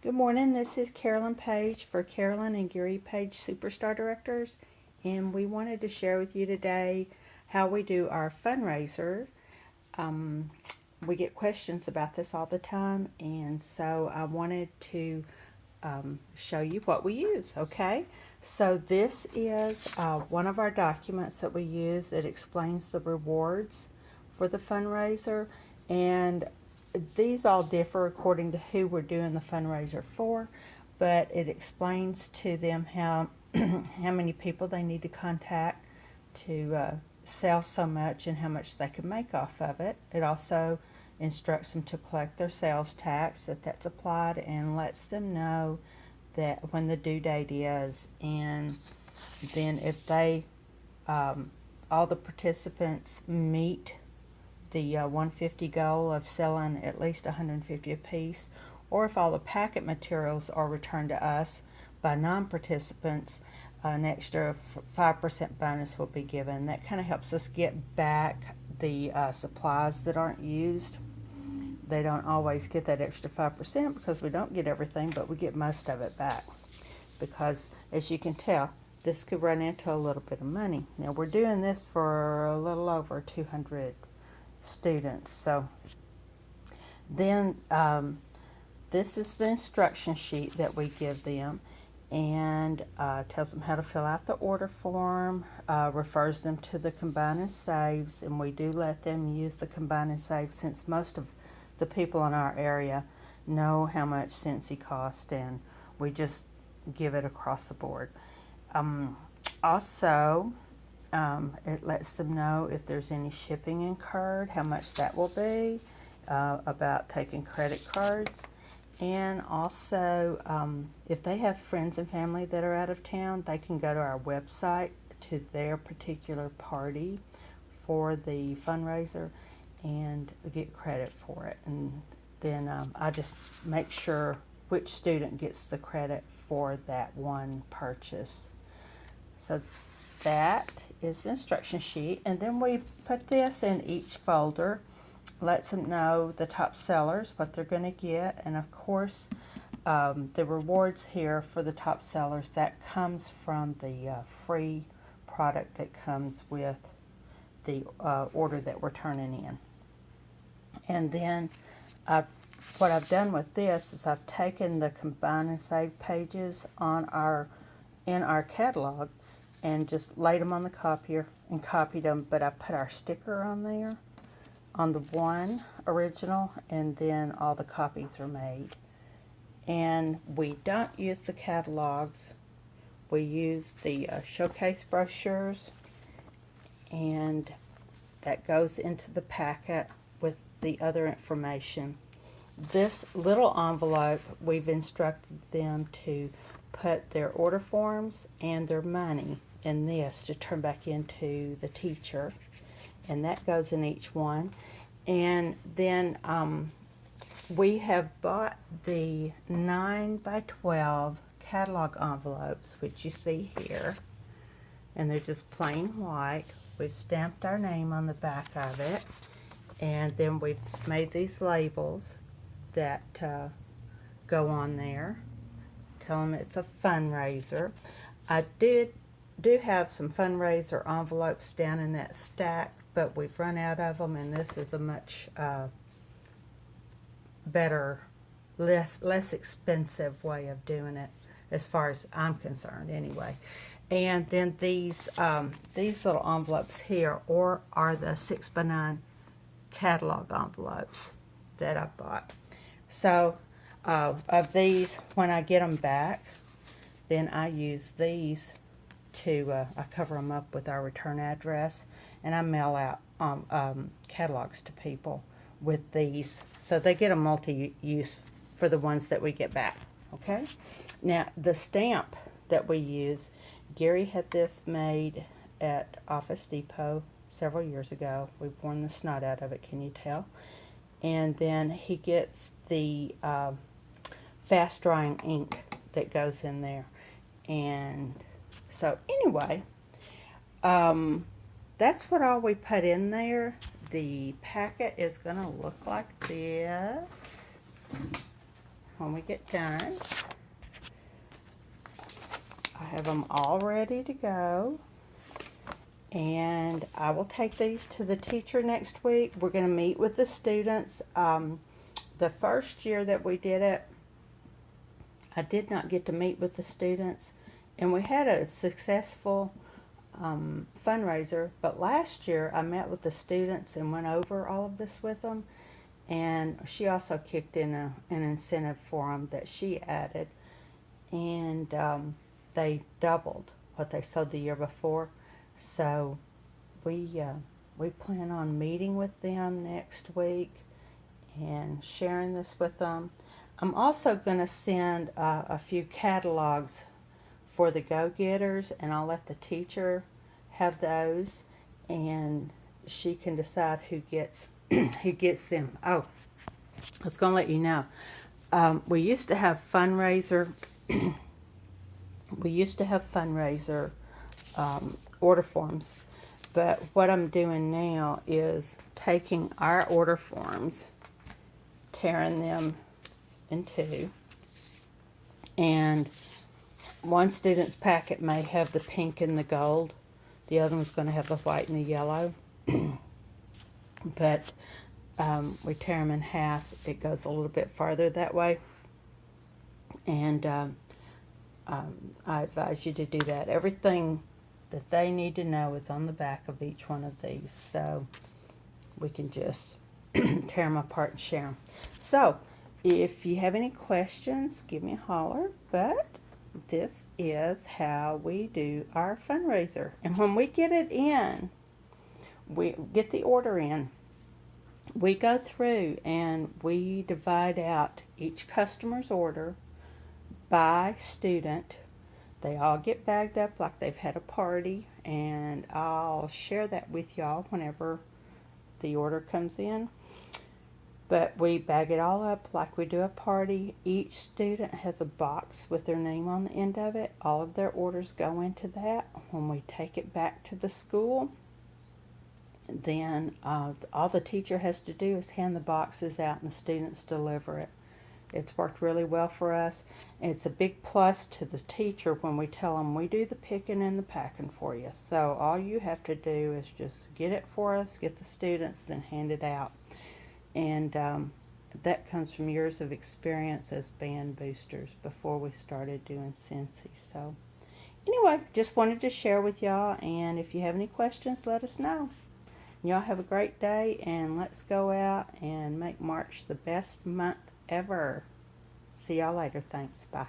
Good morning, this is Carolyn Page for Carolyn and Gary Page SuperStar Directors, and we wanted to share with you today how we do our fundraiser. We get questions about this all the time, and so I wanted to show you what we use, okay? So this is one of our documents that we use that explains the rewards for the fundraiser, and these all differ according to who we're doing the fundraiser for, but it explains to them how how many people they need to contact to sell so much and how much they can make off of it. It also instructs them to collect their sales tax, that's applied, and lets them know that when the due date is. And then if they all the participants meet the 150 goal of selling at least 150 a piece, or if all the packet materials are returned to us by non-participants, an extra 5% bonus will be given. That kind of helps us get back the supplies that aren't used. They don't always get that extra 5% because we don't get everything, but we get most of it back. Because as you can tell, this could run into a little bit of money. Now we're doing this for a little over 200 students. So then this is the instruction sheet that we give them, and tells them how to fill out the order form, refers them to the Combine and Saves, and we do let them use the Combine and Save since most of the people in our area know how much Scentsy costs, and we just give it across the board. Also, it lets them know if there's any shipping incurred, how much that will be, about taking credit cards, and also if they have friends and family that are out of town, they can go to our website to their particular party for the fundraiser and get credit for it. And then I just make sure which student gets the credit for that one purchase. So that is the instruction sheet, and then we put this in each folder, lets them know the top sellers, what they're going to get, and of course the rewards here for the top sellers, that comes from the free product that comes with the order that we're turning in. And then what I've done with this is I've taken the Combine and Save pages on in our catalog and just laid them on the copier and copied them, but I put our sticker on there on the one original, and then all the copies are made. And we don't use the catalogs, we use the showcase brochures, and that goes into the packet with the other information. This little envelope, we've instructed them to put their order forms and their money in this to turn back into the teacher, and that goes in each one. And then we have bought the 9x12 catalog envelopes, which you see here, and they're just plain white. We've stamped our name on the back of it, and then we've made these labels that go on there, tell them it's a fundraiser. I do have some fundraiser envelopes down in that stack, but we've run out of them, and this is a much better, less expensive way of doing it, as far as I'm concerned anyway. And then these little envelopes here are the 6x9 catalog envelopes that I bought. So of these, when I get them back, then I use these to I cover them up with our return address, and I mail out catalogs to people with these, so they get a multi-use for the ones that we get back. Okay, now the stamp that we use, Gary had this made at Office Depot several years ago. We've worn the snot out of it, can you tell? And then he gets the fast drying ink that goes in there. And so anyway, that's what all we put in there. The packet is going to look like this. when we get done. I have them all ready to go. And I will take these to the teacher next week. We're going to meet with the students. The first year that we did it, I did not get to meet with the students. And we had a successful fundraiser. But last year, I met with the students and went over all of this with them. And she also kicked in an incentive for them that she added. And they doubled what they sold the year before. So we plan on meeting with them next week and sharing this with them. I'm also going to send a few catalogs for the go-getters, and I'll let the teacher have those, and she can decide who gets who gets them. Oh, I was going to let you know. We used to have fundraiser. We used to have fundraiser order forms, but what I'm doing now is taking our order forms, tearing them in two, and one student's packet may have the pink and the gold, the other one's going to have the white and the yellow, but we tear them in half. It goes a little bit farther that way, and I advise you to do that. Everything that they need to know is on the back of each one of these, so we can just tear them apart and share them. So if you have any questions, give me a holler. But this is how we do our fundraiser, and when we get it in, we get the order in, we go through and we divide out each customer's order by student. They all get bagged up like they've had a party, and I'll share that with y'all whenever the order comes in. But we bag it all up like we do a party. Each student has a box with their name on the end of it. All of their orders go into that. When we take it back to the school, then all the teacher has to do is hand the boxes out and the students deliver it. It's worked really well for us. And it's a big plus to the teacher when we tell them we do the picking and the packing for you. So all you have to do is just get it for us, get the students, then hand it out. And that comes from years of experience as band boosters before we started doing Scentsy. So anyway, just wanted to share with y'all. And if you have any questions, let us know. Y'all have a great day, and let's go out and make March the best month ever. See y'all later. Thanks. Bye.